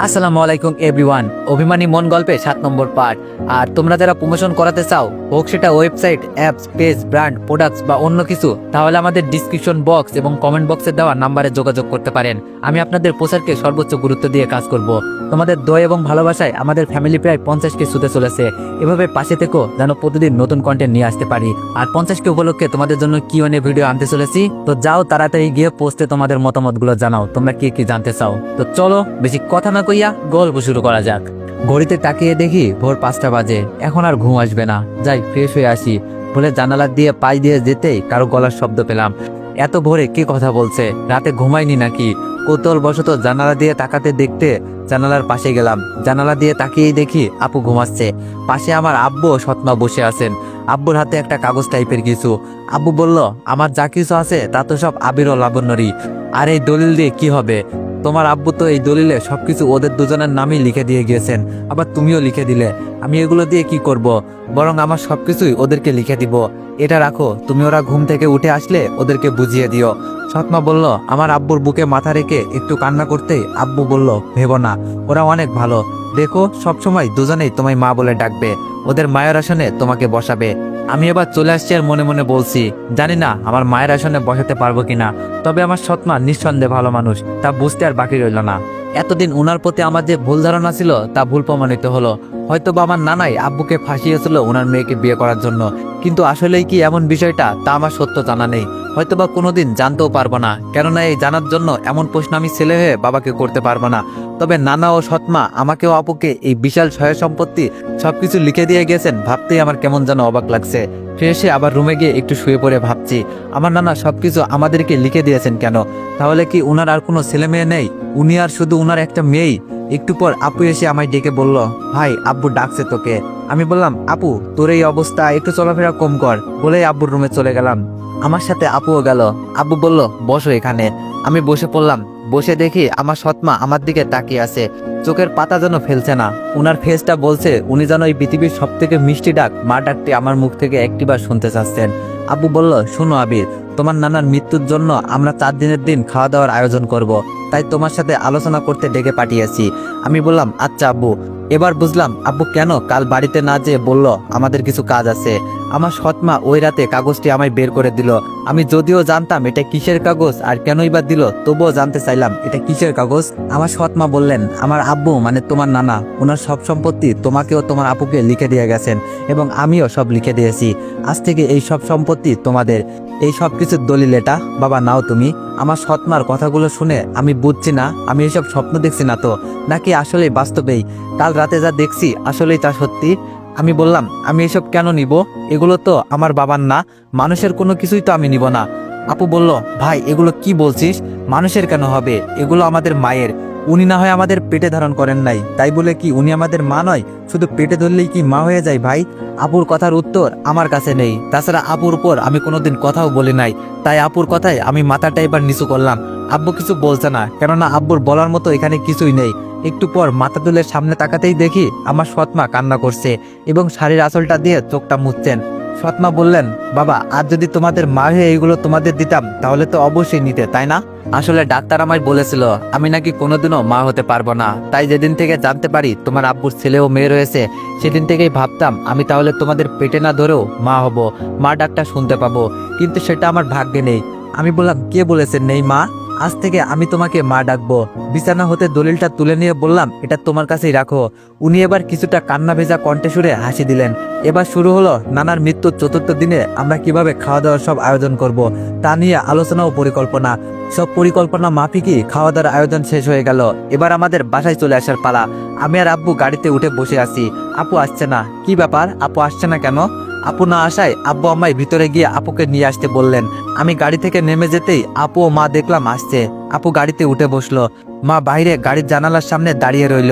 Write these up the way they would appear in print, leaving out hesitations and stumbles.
আসসালামু আলাইকুম এভরিওয়ান। অভিমানী মন গল্পে 7 নম্বর পার্ট। আর তোমরা যারা প্রমোশন করাতে চাও, হোক সেটা website, apps, page, brand, products বা অন্য কিছু, তাহলে আমাদের ডিসক্রিপশন বক্স এবং কমেন্ট বক্সে দেওয়া নাম্বারে যোগাযোগ করতে পারেন। আমি আপনাদের প্রচারকে সর্বোচ্চ গুরুত্ব দিয়ে কাজ করব। তোমাদের দয়া এবং ভালোবাসায় আমাদের ফ্যামিলি প্রায় 50কে ছুতে চলেছে। এভাবে পাশে থেকো যেন প্রতিদিন নতুন কন্টেন্ট নিয়ে আসতে পারি। আর 50কে উপলক্ষে তোমাদের জন্য কিউএনএ ভিডিও আনতে চলেছি। তো যাও তাড়াতাড়ি গিয়ে পোস্টে তোমাদের মতামতগুলো জানাও, তোমরা কি কি জানতে চাও। তো চলো বেশি কথা না কইয়া গল্প শুরু করা যাক। ঘড়িতে তাকিয়ে দেখি ভোর 5টা বাজে। এখন আর ঘুম আসবে না, যাই ফ্রেশ হয়ে আসি বলে জানালা দিয়ে পাশ দিয়ে যেতেই কারো গলার শব্দ পেলাম। এত ভোরে কে কথা বলছে? রাতে ঘুমাইনি নাকি? কৌতূহলবশত জানালা দিয়ে তাকাতে দেখতে জানালার পাশে গেলাম। জানালা দিয়ে তাকিয়েই দেখি আপু ঘুমাচ্ছে। পাশে আমার আব্বু ও সৎমা বসে আছেন। আব্বুর হাতে একটা কাগজ টাইপের কিছু। আব্বু বলল, আমার যা কিছু আছে তা তো সব আবির ও লাবণ্যরই। আর এই দলিল দিয়ে কি হবে? তোমার আব্বু তো এই দলিলে সবকিছু ওদের দুজনের নামই লিখে দিয়ে গিয়েছেন, আবার তুমিও লিখে দিলে। আমি এগুলো দিয়ে কি করব? বরং আমার সবকিছুই ওদেরকে লিখে দিব। এটা রাখো, তুমি ওরা ঘুম থেকে উঠে আসলে ওদেরকে বুঝিয়ে দিও। সৎমা বলল, আমার আব্বুর বুকে মাথা রেখে একটু কান্না করতেই আব্বু বলল, ভেবো না, ওরা অনেক ভালো। দেখো, সবসময় দুজনেই তোমায় মা বলে ডাকবে, ওদের মায়ের আসনে তোমাকে বসাবে। আমি এবার চলে আসছি আর মনে মনে বলছি, জানি না আমার মায়ের আসনে বসাতে পারবো কিনা, তবে আমার সৎমা নিঃসন্দেহে ভালো মানুষ, তা বুঝতে আর বাকি রইল না। এতদিন উনার প্রতি আমার যে ভুল ধারণা ছিল তা ভুল প্রমাণিত হলো। হয়তো বা আমার নানাই আব্বুকে ফাঁসিয়েছিল ওনার মেয়েকে বিয়ে করার জন্য, কিন্তু আসলেই কি এমন বিষয়টা তা আমার সত্য জানা নেই। হয়তো বা কোনোদিন জানতেও পারবো না, কেননা এই জানার জন্য এমন প্রশ্ন আমি ছেলে হয়ে বাবাকে করতে পারবো না। তবে নানা ও সৎমা আমাকে ও আপুকে এই বিশাল সহায় সম্পত্তি সবকিছু লিখে দিয়ে গেছেন ভাবতেই আমার কেমন যেন অবাক লাগছে। ফ্রেশে আবার রুমে গিয়ে একটু শুয়ে পড়ে ভাবছি, আমার নানা সবকিছু আমাদেরকে লিখে দিয়েছেন কেন? তাহলে কি উনার আর কোনো ছেলে মেয়ে নেই? উনি আর শুধু উনার একটা মেয়েই? একটু পর আপু এসে আমায় ডেকে বলল, ভাই আব্বু ডাকছে তোকে। আমি বললাম, আপু তোর এই অবস্থা, একটু চলাফেরা কম কর, বলেই আব্বুর রুমে চলে গেলাম। আমার সাথে আপুও গেল। আব্বু বলল, বসো এখানে। আমি বসে পড়লাম। বসে দেখি আমার সৎমা আমার দিকে তাকিয়ে আছে, চোখের পাতা যেন ফেলছে না। উনার ফেসটা বলছে উনি যেন এই পৃথিবীর সব থেকে মিষ্টি ডাক, মা ডাকটি আমার মুখ থেকে একটিবার শুনতে চাচ্ছেন। আব্বু বলল, শোনো আবির, তোমার নানার মৃত্যুর জন্য আমরা 4 দিনের দিন খাওয়া দাওয়ার আয়োজন করব, তাই তোমার সাথে আলোচনা করতে ডেকে পাঠিয়েছি। আমি বললাম, আচ্ছা আব্বু। এবার বুঝলাম আব্বু কেন কাল বাড়িতে না যেয়ে বলল আমাদের কিছু কাজ আছে। আমার সৎমা ওই রাতে কাগজটি আমায় বের করে দিল। আমি যদিও জানতাম এটা কিসের কাগজ আর কেনই বা দিল, তবুও জানতে চাইলাম এটা কিসের কাগজ। আমার সৎমা বললেন, আমার আব্বু মানে তোমার নানা, ওনার সব সম্পত্তি তোমাকেও তোমার আপুকে লিখে দিয়ে গেছেন এবং আমিও সব লিখে দিয়েছি। আজ থেকে এই সব সম্পত্তি তোমাদের। এই সব কিছুর দলিল এটা, বাবা নাও তুমি। আমার সৎমার কথাগুলো শুনে আমি বুঝছি না আমি এইসব স্বপ্ন দেখছি না তো, নাকি আসলেই বাস্তবেই কাল রাতে যা দেখছি আসলেই তা সত্যি। আমি বললাম, আমি এসব কেন নিব? এগুলো তো আমার বাবার না, মানুষের কোনো কিছুই তো আমি নিব না। আপু বলল, ভাই এগুলো কি বলছিস? মানুষের কেন হবে? এগুলো আমাদের মায়ের। উনি না হয় আমাদের পেটে ধারণ করেন নাই, তাই বলে কি উনি আমাদের মা নয়? শুধু পেটে ধরলেই কি মা হয়ে যায় ভাই? আপুর কথার উত্তর আমার কাছে নেই। তাছাড়া আপুর উপর আমি কোনোদিন কথাও বলি নাই, তাই আপুর কথায় আমি মাথাটা এবার নিচু করলাম। আব্বু কিছু বলছে না, কেননা আব্বুর বলার মতো এখানে কিছুই নেই। একটু পর মাথা তুলে সামনে তাকাতেই দেখি আমার সৎমা কান্না করছে এবং শাড়ির আঁচলটা দিয়ে চোখটা মুছছেন। সৎমা বললেন, বাবা আজ যদি তোমাদের মা হয়ে এইগুলো তোমাদের দিতাম তাহলে তো অবশ্যই নিতে, তাই না? আসলে ডাক্তার আমায় বলেছিল আমি নাকি কোনোদিনও মা হতে পারবো না, তাই যেদিন থেকে জানতে পারি তোমার আব্বুর ছেলে ও মেয়ে রয়েছে, সেদিন থেকেই ভাবতাম আমি তাহলে তোমাদের পেটে না ধরেও মা হব, মা ডাকটা শুনতে পাবো, কিন্তু সেটা আমার ভাগ্যে নেই। আমি বললাম, কে বলেছেন নেই মা? আজ থেকে আমি তোমাকে মা ডাকবো। বিছানা হতে দলিলটা তুলে নিয়ে বললাম, এটা তোমার কাছেই রাখো। উনি এবার কিছুটা কান্না ভেজা কণ্ঠে সুরে হাসি দিলেন। এবার শুরু হলো নানার মৃত্যুর 4র্থ দিনে আমরা কিভাবে খাওয়া দাওয়ার সব আয়োজন করব, তা নিয়ে আলোচনা ও পরিকল্পনা। সব পরিকল্পনা মাফিকই খাওয়া দাওয়ার আয়োজন শেষ হয়ে গেল। এবার আমাদের বাসায় চলে আসার পালা। আমি আর আব্বু গাড়িতে উঠে বসে আছি। আপু আসছে না। কি ব্যাপার, আপু আসছে না কেন? আপু না আসায় আব্বু আমায় ভিতরে গিয়ে আপুকে নিয়ে আসতে বললেন। আমি গাড়ি থেকে নেমে যেতেই আপু ও মা দেখলাম আসছে। আপু গাড়িতে উঠে বসলো, মা বাইরে গাড়ির জানালার সামনে দাঁড়িয়ে রইল।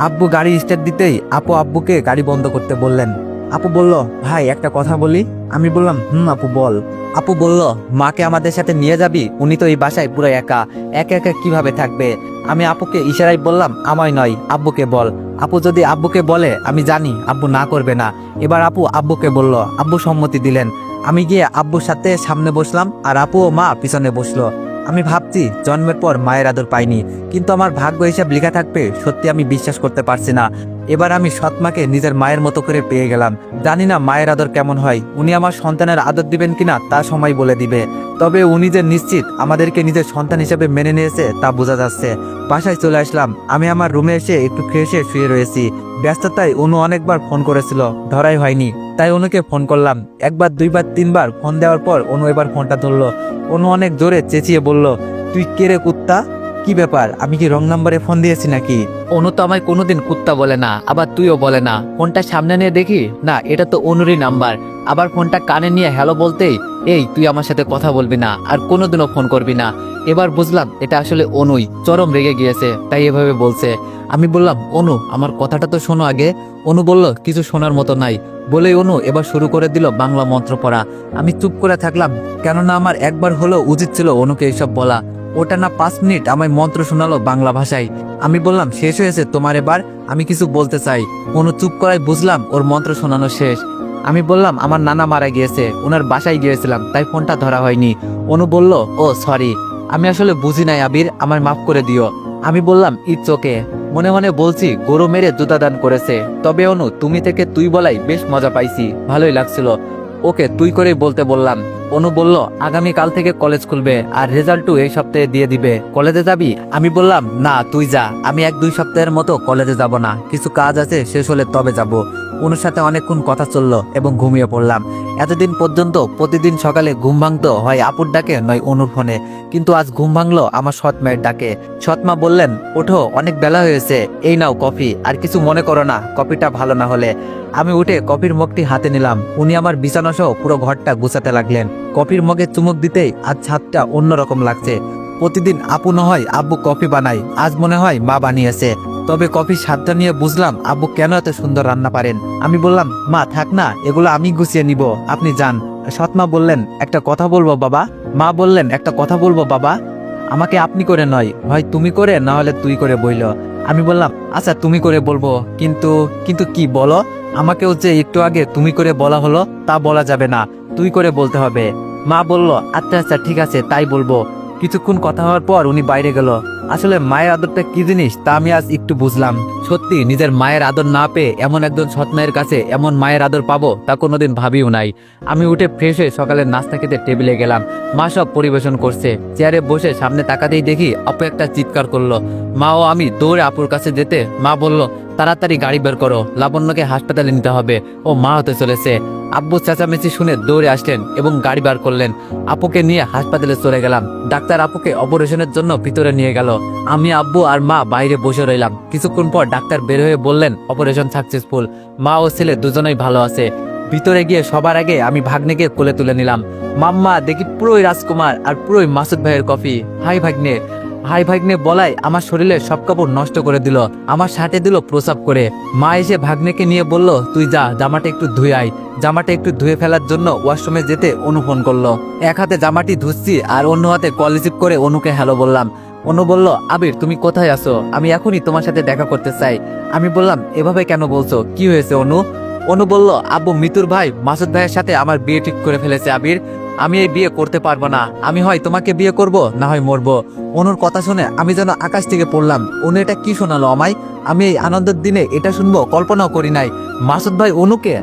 আব্বু গাড়ি স্টার্ট দিতেই আপু আব্বুকে গাড়ি বন্ধ করতে বললেন। আপু বলল, ভাই একটা কথা বলি। আমি বললাম, আপু বল। আপু বলল, মাকে আমাদের সাথে নিয়ে যাবি? উনি তো এই বাসায় পুরো একা একা একা কিভাবে থাকবে? আমি আপুকে ইশারায় বললাম, আমায় নয়, আব্বুকে বল। আপু যদি আব্বুকে বলে আমি জানি আব্বু না করবে না। এবার আপু আব্বুকে বলল, আব্বু সম্মতি দিলেন। আমি গিয়ে আব্বুর সাথে সামনে বসলাম আর আপু ও মা পিছনে বসলো। আমি ভাবছি জন্মের পর মায়ের আদর পাইনি, কিন্তু আমার ভাগ্য হিসাব লেখা থাকবে সত্যি আমি বিশ্বাস করতে পারছি না। এবার আমি সৎমাকে নিজের মায়ের মতো করে পেয়ে গেলাম। জানি না মায়ের আদর কেমন হয়, উনি আমার সন্তানের আদর দিবেন কিনা তা সময় বলে দিবে। তবে উনি যে নিশ্চিত আমাদেরকে নিজের সন্তান হিসেবে মেনে নিয়েছে তা বোঝা যাচ্ছে। বাসায় চলে আসলাম। আমি আমার রুমে এসে একটু ফ্রেশ হয়ে শুয়ে রয়েছি। ব্যস্ততায় অনু অনেকবার ফোন করেছিল, ধরাই হয়নি, তাই অনুকে ফোন করলাম। একবার, দুইবার, তিনবার ফোন দেওয়ার পর অনু এবার ফোনটা ধরলো। অনু অনেক জোরে চেঁচিয়ে বলল, তুই কে রে কুত্তা? কি ব্যাপার, আমি কি রং নাম্বারে ফোন দিয়েছি নাকি? অনু তো আমায় কোনোদিন কুত্তা বলে না, আবার তুইও বলে না। ফোনটা সামনে নিয়ে দেখি, না এটা তো অনুরই নাম্বার। আবার ফোনটা কানে নিয়ে হ্যালো বলতেই, এই তুই আমার সাথে কথা বলবি না, আর কোনোদিনও ফোন করবি না। এবার বুঝলাম এটা আসলে অনুই, চরম রেগে গিয়েছে, তাই এভাবে বলছে। আমি বললাম, অনু আমার কথাটা তো শোনো আগে। অনু বলল, কিছু শোনার মতো নাই। বলেই অনু এবার শুরু করে দিল বাংলা মন্ত্র পড়া। আমি চুপ করে থাকলাম, কেননা আমার একবার হলেও উচিত ছিল অনুকে এইসব বলা। ওটা না 5 মিনিট আমায় মন্ত্র শোনালো বাংলা ভাষায়। আমি বললাম, শেষ হয়েছে তোমার এবার? আমি কিছু বলতে চাই। অনু চুপ করায় বুঝলাম ওর মন্ত্র শোনানো শেষ। আমি বললাম, আমার নানা মারা গিয়েছে, ওনার বাসায় গিয়েছিলাম, তাই ফোনটা ধরা হয়নি। অনু বলল, ও সরি, আমি আসলে বুঝি নাই আবির, আমায় মাফ করে দিও। আমি বললাম, ইটস ওকে। মনে মনে বলছি, গরু মেরে জুতা দান করেছে। তবে অনু তুমি থেকে তুই বলাই বেশ মজা পাইছি, ভালোই লাগছিল। ওকে তুই করেই বলতে বললাম। অনু বলল, আগামী কাল থেকে কলেজ খুলবে, আর রেজাল্টও এই সপ্তাহে দিয়ে দিবে। কলেজে যাবি? আমি বললাম, না তুই যা, আমি 1-2 সপ্তাহের মতো কলেজে যাব না, কিছু কাজ আছে, শেষ হলে তবে যাব। অনুর সাথে অনেকক্ষণ কথা চললো এবং ঘুমিয়ে পড়লাম। এতদিন পর্যন্ত প্রতিদিন সকালে ঘুম ভাঙতো হয় আপুর ডাকে, নয় অনুর ফোনে। কিন্তু আজ ঘুম ভাঙলো আমার সৎ মায়ের ডাকে। সৎমা বললেন, ওঠো, অনেক বেলা হয়েছে, এই নাও কফি, আর কিছু মনে করো না কফিটা ভালো না হলে। আমি উঠে কফির মগটি হাতে নিলাম। উনি আমার বিছানা সহ পুরো ঘরটা গুছাতে লাগলেন। কফির মগে চুমুক দিতেই আজ ছাদটা অন্যরকম লাগছে। প্রতিদিন আপু না হয় আব্বু কফি বানায়, আজ মনে হয় মা বানিয়েছে। তবে কফির স্বাদটা নিয়ে বুঝলাম আব্বু কেন এত সুন্দর রান্না পারেন। আমি বললাম, মা থাক না, এগুলো আমি গুছিয়ে নিব, আপনি যান। সৎমা বললেন, একটা কথা বলবো বাবা। মা বললেন, একটা কথা বলবো বাবা। আমাকে আপনি করে নয়, হয় তুমি করে, না হলে তুই করে বইল। আমি বললাম, আচ্ছা তুমি করে বলবো, কিন্তু কিন্তু কি বলো? আমাকেও যে একটু আগে তুমি করে বলা হলো, তা বলা যাবে না, তুই করে বলতে হবে। মা বলল, আচ্ছা আচ্ছা ঠিক আছে, তাই বলবো। কিছুক্ষণ কথা হওয়ার পর উনি বাইরে গেল। আসলে মায়ের আদরটা কি জিনিস তা আমি আজ একটু বুঝলাম। সত্যি নিজের মায়ের আদর না পেয়ে এমন একজন সৎ মায়ের কাছে এমন মায়ের আদর পাবো তা কোনোদিন ভাবিও নাই। আমি উঠে ফ্রেশ হয়ে সকালের নাস্তা খেতে টেবিলে গেলাম। মা সব পরিবেশন করছে। চেয়ারে বসে সামনে তাকাতেই দেখি আপু একটা চিৎকার করলো। মা ও আমি দৌড়ে আপুর কাছে যেতে মা বলল, তাড়াতাড়ি গাড়ি বের করো, লাবণ্যকে হাসপাতালে নিতে হবে, ও মা হতে চলেছে। আব্বু চেঁচামেচি শুনে দৌড়ে আসলেন এবং গাড়ি বার করলেন। আপুকে নিয়ে হাসপাতালে চলে গেলাম। ডাক্তার আপুকে অপারেশনের জন্য ভিতরে নিয়ে গেল। আমি, আব্বু আর মা বাইরে বসে রইলাম। কিছুক্ষণ পর ডাক্তার বের হয়ে বললেন, অপারেশন সাকসেসফুল, মা ও ছেলে দুজনেই ভালো আছে। ভিতরে গিয়ে সবার আগে আমি ভাগ্নেকে কোলে তুলে নিলাম। মাম্মা দেখি পুরোই রাজকুমার আর পুরোই মাসুদ ভাইয়ের কফি। হাই ভাগ্নে, হাই ভাগ্নে বলায় আমার শরীরে সব কাপড় নষ্ট করে দিল, আমার শার্টে দিল প্রসাব করে। মা এসে ভাগ্নেকে নিয়ে বলল, তুই যা, জামাটা একটু ধুয়ে আয়। জামাটা একটু ধুয়ে ফেলার জন্য ওয়াশরুমে যেতে অনু ফোন করলো। এক হাতে জামাটি ধুচ্ছি আর অন্য হাতে কল রিসিভ করে অনুকে হ্যালো বললাম। অনু বলল, আবির তুমি কোথায় আছো? আমি এখনই তোমার সাথে দেখা করতে চাই। আমি বললাম, এভাবে কেন বলছো, কি হয়েছে অনু? অনু বলল, আব্বু মিতুর ভাই মাসুদ ভাইয়ের সাথে আমার বিয়ে ঠিক করে ফেলেছে আবির। আমি এই বিয়ে করতে পারবো না, আমি হয় তোমাকে বিয়ে করব, না হয় মরবো। অনুর কথা শুনে আমি যেন আকাশ থেকে পড়লাম। অনু এটা কি শোনালো আমায়? আমি এই আনন্দের দিনে এটা শুনবো কল্পনাও করি নাই। মাসুদ ভাই অনুকে,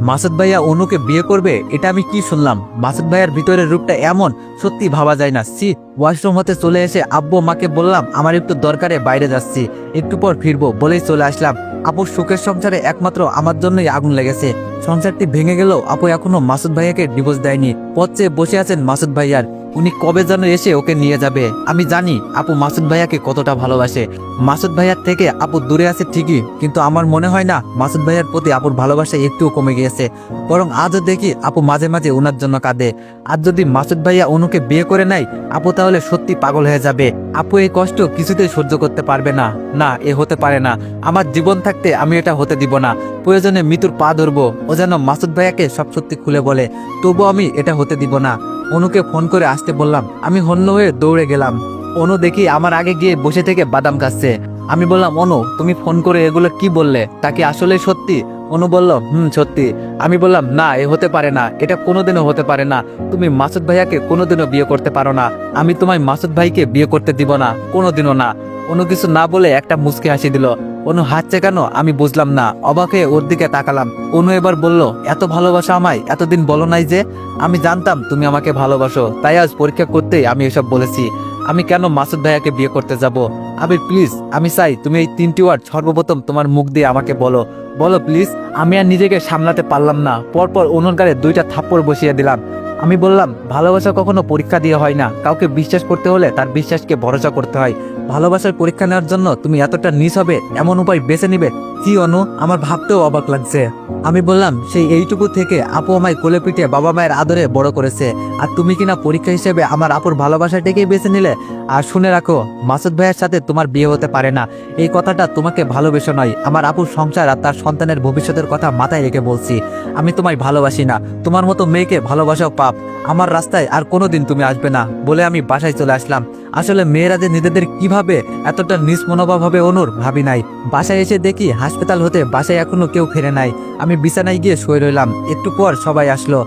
মাসুদ ভাইয়া অনুকে বিয়ে করবে, এটা আমি কি শুনলাম? মাসুদ ভাইয়ার ভিতরের রূপটা এমন, সত্যি ভাবা যায় না। সি, ওয়াশরুম হতে চলে এসে আব্বু মাকে বললাম, আমার একটু দরকারে বাইরে যাচ্ছি, একটু পর ফিরবো, বলেই চলে আসলাম। আপুর সুখের সংসারে একমাত্র আমার জন্যই আগুন লেগেছে। সংসারটি ভেঙে গেলেও আপু এখনো মাসুদ ভাইয়াকে ডিভোর্স দেয়নি। পথে বসে আছেন মাসুদ ভাইয়ার, উনি কবে যেন এসে ওকে নিয়ে যাবে। আমি জানি আপু মাসুদ ভাইয়াকে কতটা ভালোবাসে। মাসুদ ভাইয়ার থেকে আপু দূরে আছে ঠিকই, কিন্তু আমার মনে হয় না মাসুদ ভাইয়ার প্রতি আপুর ভালোবাসা একটুও কমে গিয়েছে। বরং আজও দেখি আপু মাঝে মাঝে ওনার জন্য কাঁদে। আজ যদি মাসুদ ভাইয়া অনুকে বিয়ে করে নেয়, আপু তাহলে সত্যি পাগল হয়ে যাবে। আপু এই কষ্ট কিছুতেই সহ্য করতে পারবে না। না, এ হতে পারে না। আমার জীবন থাকতে আমি এটা হতে দিব না। প্রয়োজনে মৃত্যুর পা ধরবো, ও যেন মাসুদ ভাইয়াকে সব সত্যি খুলে বলে। তবু আমি এটা হতে দিব না। অনুকে ফোন করে আসতে বললাম। আমি হন্য হয়ে দৌড়ে গেলাম। অনু দেখি আমার আগে গিয়ে বসে থেকে বাদাম খাচ্ছে। আমি বললাম, অনু তুমি ফোন করে এগুলো কি বললে, তা কি আসলে সত্যি? অনু বলল, সত্যি। আমি বললাম, না, এ হতে পারে না, এটা কোনোদিনও হতে পারে না। তুমি মাসুদ ভাইয়াকে কোনোদিনও বিয়ে করতে পারো না। আমি তোমায় মাসুদ ভাইকে বিয়ে করতে দিব না, কোনোদিনও না। অনু কিছু না বলে একটা মুচকি হাসি দিল। অনু হাসছে কেন আমি বুঝলাম না, অবাক হয়ে ওর দিকে তাকালাম। অনু এবার বলল, এত ভালোবাসা আমায় এতদিন বলো নাই যে? আমি জানতাম তুমি আমাকে ভালোবাসো, তাই আজ পরীক্ষা করতেই আমি এসব বলেছি। আমি কেন মাসুদ ভাইয়াকে বিয়ে করতে যাব? আবির প্লিজ, আমি চাই তুমি এই 3টি ওয়ার্ড সর্বপ্রথম তোমার মুখ দিয়ে আমাকে বলো, বলো প্লিজ। আমি আর নিজেকে সামলাতে পারলাম না, পরপর অনুর গালে 2টা থাপ্পড় বসিয়ে দিলাম। আমি বললাম, ভালোবাসা কখনো পরীক্ষা দিয়ে হয় না, কাউকে বিশ্বাস করতে হলে তার বিশ্বাসকে ভরসা করতে হয়। ভালোবাসার পরীক্ষা নেওয়ার জন্য তুমি এতটা নিচ হবে এমন উপায় বেছে নিবে? কি অনু, আমার ভাবতেও অবাক লাগছে। আমি বললাম, সেই এইটুকু থেকে আপু আমায় কোলে পিঠে বাবা মায়ের আদরে বড় করেছে, আর তুমি কিনা পরীক্ষা হিসেবে আমার আপুর ভালোবাসাটাকেই বেছে নিলে। আর শুনে রাখো, মাসুদ ভাইয়ের সাথে তোমার বিয়ে হতে পারে না। এই কথাটা তোমাকে ভালোবেসে নয়, আমার আপুর সংসার আর তার সন্তানের ভবিষ্যতের কথা মাথায় রেখে বলছি। আমি তোমায় ভালোবাসি না, তোমার মতো মেয়েকে ভালোবাসাও পাপ। আমার রাস্তায় আর কোনোদিন তুমি আসবে না বলে আমি বাসায় চলে আসলাম। আসলে মেয়েরা যে নিজেদের কিভাবে এতটা নিজ মনোভাব হবে অনুর ভাবি নাই। বাসায় এসে দেখি হাসপাতাল হতে বাসায় এখনো কেউ ফিরে নাই। আমি বিছানায় গিয়ে শুয়ে রইলাম। একটু পর সবাই আসলো।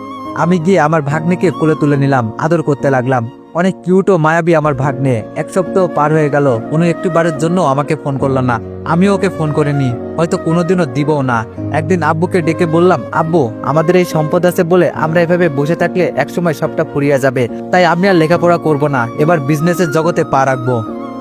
আমি গিয়ে আমার ভাগ্নেকে কোলে তুলে নিলাম, আদর করতে লাগলাম। অনেক কিউট ও মায়াবী আমার ভাগ্নে। 1 সপ্তাহ পার হয়ে গেল, উনি একটু বারের জন্য আমাকে ফোন করলো না। আমিও ওকে ফোন করিনি, হয়তো কোনোদিনও দিবও না। একদিন আব্বুকে ডেকে বললাম, আব্বু, আমাদের এই সম্পদ আছে বলে আমরা এভাবে বসে থাকলে একসময় সবটা ফুরিয়ে যাবে, তাই আমি আর লেখাপড়া করব না, এবার বিজনেসের জগতে পা রাখবো।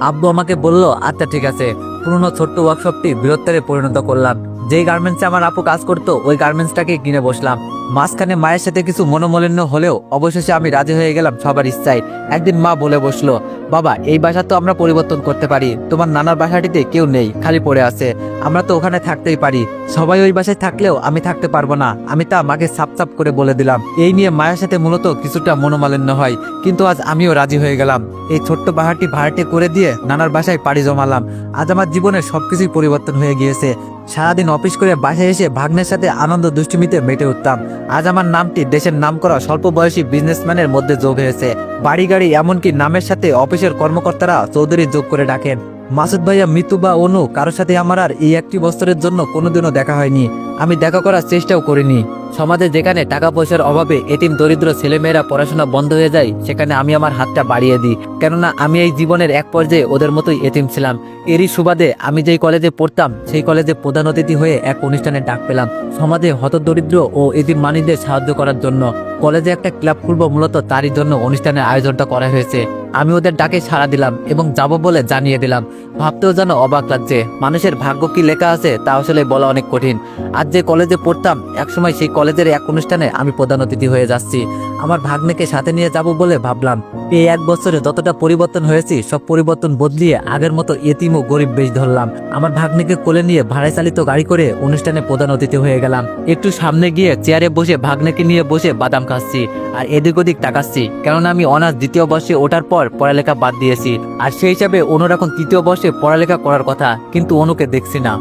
আব্বু আমাকে বলল, আচ্ছা ঠিক আছে। পুরনো ছোট্ট ওয়ার্কশপটি বৃহত্তরে পরিণত করলাম। যেই গার্মেন্টসে আমার আপু কাজ করতো ওই গার্মেন্টসটাকে কিনে বসলাম। মাঝখানে মায়ের সাথে কিছু মনোমালিন্য হলেও অবশেষে আমি রাজি হয়ে গেলাম সবার ইচ্ছায়। একদিন মা বলে বসলো, বাবা, এই বাসা তো আমরা পরিবর্তন করতে পারি, তোমার নানার বাসাটিতে কেউ নেই, খালি পড়ে আছে, আমরা তো ওখানে থাকতেই পারি। সবাই ওই বাসায় থাকলেও আমি থাকতে পারবো না, আমি তা মাকে সাপ সাপ করে বলে দিলাম। এই নিয়ে মায়ের সাথে মূলত কিছুটা মনোমালিন্য হয়, কিন্তু আজ আমিও রাজি হয়ে গেলাম। এই ছোট্ট বাহারটি ভাড়াটে করে দিয়ে নানার বাসায় পাড়ি জমালাম। আজ আমার জীবনের সবকিছুই পরিবর্তন হয়ে গিয়েছে। সারাদিন অফিস করে বাসায় এসে ভাগ্নের সাথে আনন্দ দুষ্টুমিতে মেতে উঠতাম। আজ আমার নামটি দেশের নামকরা স্বল্প বয়সী বিজনেসম্যানের মধ্যে যোগ হয়েছে। বাড়ি গাড়ি এমনকি নামের সাথে অফিসের কর্মকর্তারা চৌধুরী যোগ করে ডাকেন। মাসুদ ভাইয়া, মিতু বা অনু, কারোর সাথে আমার আর এই 1টি বছরের জন্য কোনোদিনও দেখা হয়নি। আমি দেখা করার চেষ্টাও করিনি। সমাজে যেখানে টাকা পয়সার অভাবে এতিম দরিদ্র ছেলেমেয়েরা পড়াশোনা বন্ধ হয়ে যায়, সেখানে আমি আমার হাতটা বাড়িয়ে দিই, কেননা আমি এই জীবনের এক পর্যায়ে ওদের মতোই এতিম ছিলাম। এরই সুবাদে আমি যেই কলেজে পড়তাম সেই কলেজে প্রধান অতিথি হয়ে এক অনুষ্ঠানে ডাক পেলাম, সমাজে হতদরিদ্র ও এতিম মানিদের সাহায্য করার জন্য। কলেজে একটা ক্লাব খুলব, মূলত তারই জন্য অনুষ্ঠানের আয়োজনটা করা হয়েছে। আমি ওদের ডাকে সাড়া দিলাম এবং যাব বলে জানিয়ে দিলাম। ভাবতেও যেন অবাক লাগছে, মানুষের ভাগ্য কি লেখা আছে তা আসলে বলা অনেক কঠিন। আজ যে কলেজে পড়তাম, একসময় সেই কলেজের এক অনুষ্ঠানে আমি প্রধান অতিথি হয়ে যাচ্ছি। আমার ভাগ্নেকে সাথে নিয়ে যাব বলে ভাবলাম। এই 1 বছরে যতটা পরিবর্তন হয়েছি, সব পরিবর্তন বদলিয়ে আগের মতো এতিম ও গরিব বেশ ধরলাম। আমার ভাগ্নেকে কোলে নিয়ে ভাড়ায় চালিত গাড়ি করে অনুষ্ঠানে প্রধান অতিথি হয়ে গেলাম। একটু সামনে গিয়ে চেয়ারে বসে ভাগ্নেকে নিয়ে বসে বাদাম খাচ্ছি আর এদিক ওদিক তাকাচ্ছি, কেননা আমি অনার্স 2য় বর্ষে ওঠার পর পড়ালেখা বাদ দিয়েছি। আর সেই হিসাবে অনুর এখন 3য় বর্ষে পড়ালেখা করার কথা, কিন্তু অনুকে দেখছি না।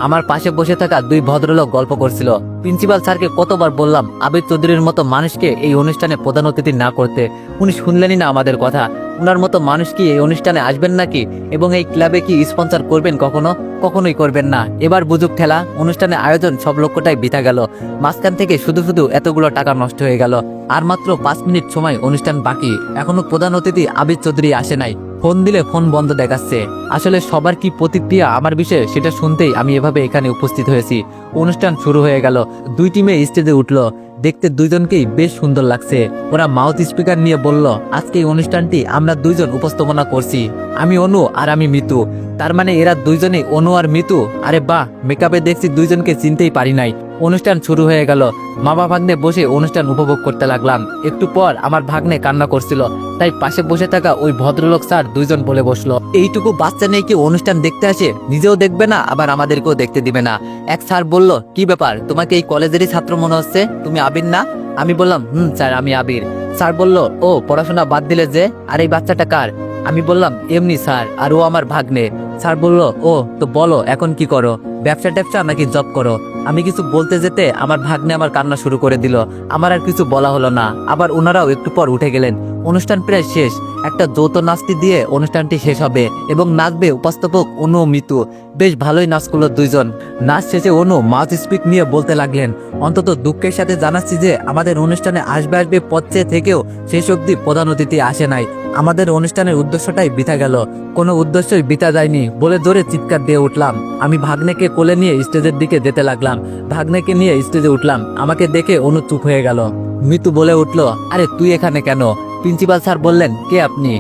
আমার পাশে বসে থাকা 2 ভদ্রলোক গল্প করছিল। প্রিন্সিপাল স্যারকে কতবার বললাম আবির চৌধুরীর মতো মানুষকে এই অনুষ্ঠানে প্রধান অতিথি না করতে, উনি শুনলেনই না আমাদের কথা। উনার মতো মানুষ কি এই অনুষ্ঠানে আসবেন নাকি, এবং এই ক্লাবে কি স্পন্সর করবেন কখনো? কখনোই করবেন না। এবার বুঝুক ঠেলা, অনুষ্ঠানে আয়োজন সব লক্ষ্যটাই বৃথা গেল। মাঝখান থেকে শুধু শুধু এতগুলো টাকা নষ্ট হয়ে গেল। আর মাত্র 5 মিনিট সময় অনুষ্ঠান বাকি, এখনো প্রধান অতিথি আবির চৌধুরী আসে নাই। ফোন দিলে ফোন বন্ধ দেখাচ্ছে। আসলে সবার কি প্রতিক্রিয়া আমার বিষয়ে সেটা শুনতেই আমি এভাবে এখানে উপস্থিত হয়েছি। অনুষ্ঠান শুরু হয়ে গেল। 2 টিমে স্টেজে উঠলো। দেখতে 2জনকেই বেশ সুন্দর লাগছে। ওরা মাউথ স্পিকার নিয়ে বলল, আজকে এই অনুষ্ঠানটি আমরা 2জন উপস্থাপনা করছি, আমি অনু আর আমি মিতু। তার মানে এরা 2জনই অনু আর মিতু? আরে বাহ, মেকআপে দেখছি 2জনকে চিনতেই পারি নাই। অনুষ্ঠান শুরু হয়ে গেল। মামা ভাগ্নে বসে অনুষ্ঠান উপভোগ করতে লাগলাম। একটু পর আমার ভাগ্নে কান্না করছিল, তাই পাশে বসে থাকা ওই ভদ্রলোক স্যার 2জন বলে বসলো, এইটুকু বাচ্চা নিয়ে কি অনুষ্ঠান দেখতে আসে? নিজেও দেখবে না, আবার আমাদেরকেও দেখতে দিবে না। এক স্যার বলল, কি ব্যাপার, তোমাকে এই কলেজেরই ছাত্র মনে হচ্ছে, তুমি আবির না? আমি বললাম, স্যার আমি আবির। স্যার বলল, ও পড়াশোনা বাদ দিলে যে, আর এই বাচ্চাটা কার? আমি বললাম, এমনি স্যার, আর ও আমার ভাগ্নে। স্যার বলল, ও তো বলো এখন কি করো, ব্যবসা ট্যাবসা নাকি জব করো? আমি কিছু বলতে যেতে আমার ভাগ্নে আমার কান্না শুরু করে দিল। আমার আর কিছু বলা হলো না। আবার ওনারাও একটু পর উঠে গেলেন। অনুষ্ঠান প্রায় শেষ। একটা যৌথ নাচটি দিয়ে অনুষ্ঠানটি শেষ হবে এবং নাচবে উপস্থাপক অনু ও মিতু। বেশ ভালোই নাচ করলো দুইজন। নাচ শেষে অনু মাউথ স্পিক নিয়ে বলতে লাগলেন, অন্তত দুঃখের সাথে জানাচ্ছি যে আমাদের অনুষ্ঠানে আসবে পথে থেকেও শেষ অবধি প্রধান অতিথি আসে নাই। আমাদের অনুষ্ঠানের উদ্দেশ্যটাই বৃথা গেল, কোনো উদ্দেশ্যই বৃথা যায়নি বলে জোরে চিৎকার দিয়ে উঠলাম। আমি ভাগ্নেকে কোলে নিয়ে স্টেজের দিকে যেতে লাগলাম। ভাগ্নেকে নিয়ে স্টেজে উঠলাম। আমাকে দেখে অনু চুপ হয়ে গেল। মিতু বলে উঠলো, আরে তুই এখানে কেন? প্রিন্সিপাল স্যার বললেন, কে আপনি?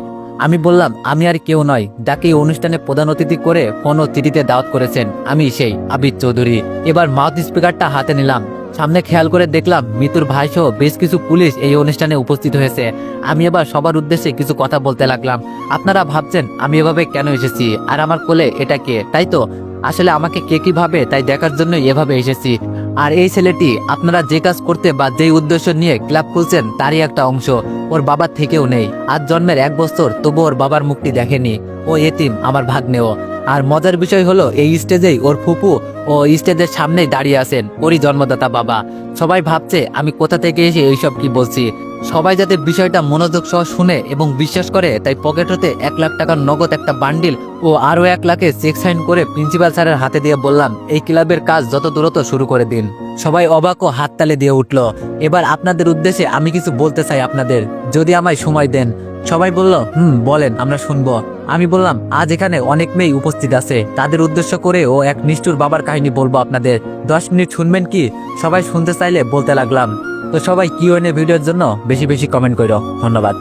আমি বললাম, আমি আর কেউ নয়, যাকে এই অনুষ্ঠানে প্রধান অতিথি করে ফোন ও চিঠিতে দাওয়াত করেছেন, আমি সেই আবিদ চৌধুরী। এবার মাউথ স্পিকারটা হাতে নিলাম। সামনে খেয়াল করে দেখলাম মিতুর ভাই সহ বেশ কিছু পুলিশ এই অনুষ্ঠানে উপস্থিত হয়েছে। আমি এবার সবার উদ্দেশ্যে কিছু কথা বলতে লাগলাম। আপনারা ভাবছেন আমি এভাবে কেন এসেছি, আর আমার কোলে এটা কে, তাই তো? আসলে আমাকে কে কি ভাবে তাই দেখার জন্য এভাবে এসেছি। আর এই ছেলেটি আপনারা যে কাজ করতে বা যেই উদ্দেশ্য নিয়ে ক্লাব খুলছেন তারই একটা অংশ। ওর বাবার থেকেও নেই, আজ জন্মের 1 বছর, তবু ওর বাবার মুখটি দেখেনি। ও এতিম, আমার ভাগ্নেও। আর মজার বিষয় হলো এই স্টেজেই ওর ফুপু ও স্টেজের সামনেই দাঁড়িয়ে আছেন, ওরই জন্মদাতা বাবা। সবাই ভাবছে আমি কোথা থেকে এসে এইসব কি বলছি। সবাই যাতে বিষয়টা মনোযোগ সহ শুনে এবং বিশ্বাস করে, তাই পকেট হতে 1 লাখ টাকার নগদ একটা বান্ডিল ও আরো 1 লাখে চেক সাইন করে প্রিন্সিপাল স্যারের হাতে দিয়ে বললাম, এই ক্লাবের কাজ যত দ্রুত শুরু করে দিন। সবাই অবাক ও হাততালি দিয়ে উঠল। এবার আপনাদের উদ্দেশ্যে আমি কিছু বলতে চাই আপনাদের, যদি আমায় সময় দেন। সবাই বলল, বলেন, আমরা শুনবো। আমি বললাম, আজ এখানে অনেক মেয়ে উপস্থিত আছে, তাদের উদ্দেশ্য করে ও এক নিষ্ঠুর বাবার কাহিনী বলবো আপনাদের। 10 মিনিট শুনবেন কি? সবাই শুনতে চাইলে বলতে লাগলাম। তো সবাই কিউএনএ ভিডিওর জন্য বেশি বেশি কমেন্ট করো। ধন্যবাদ।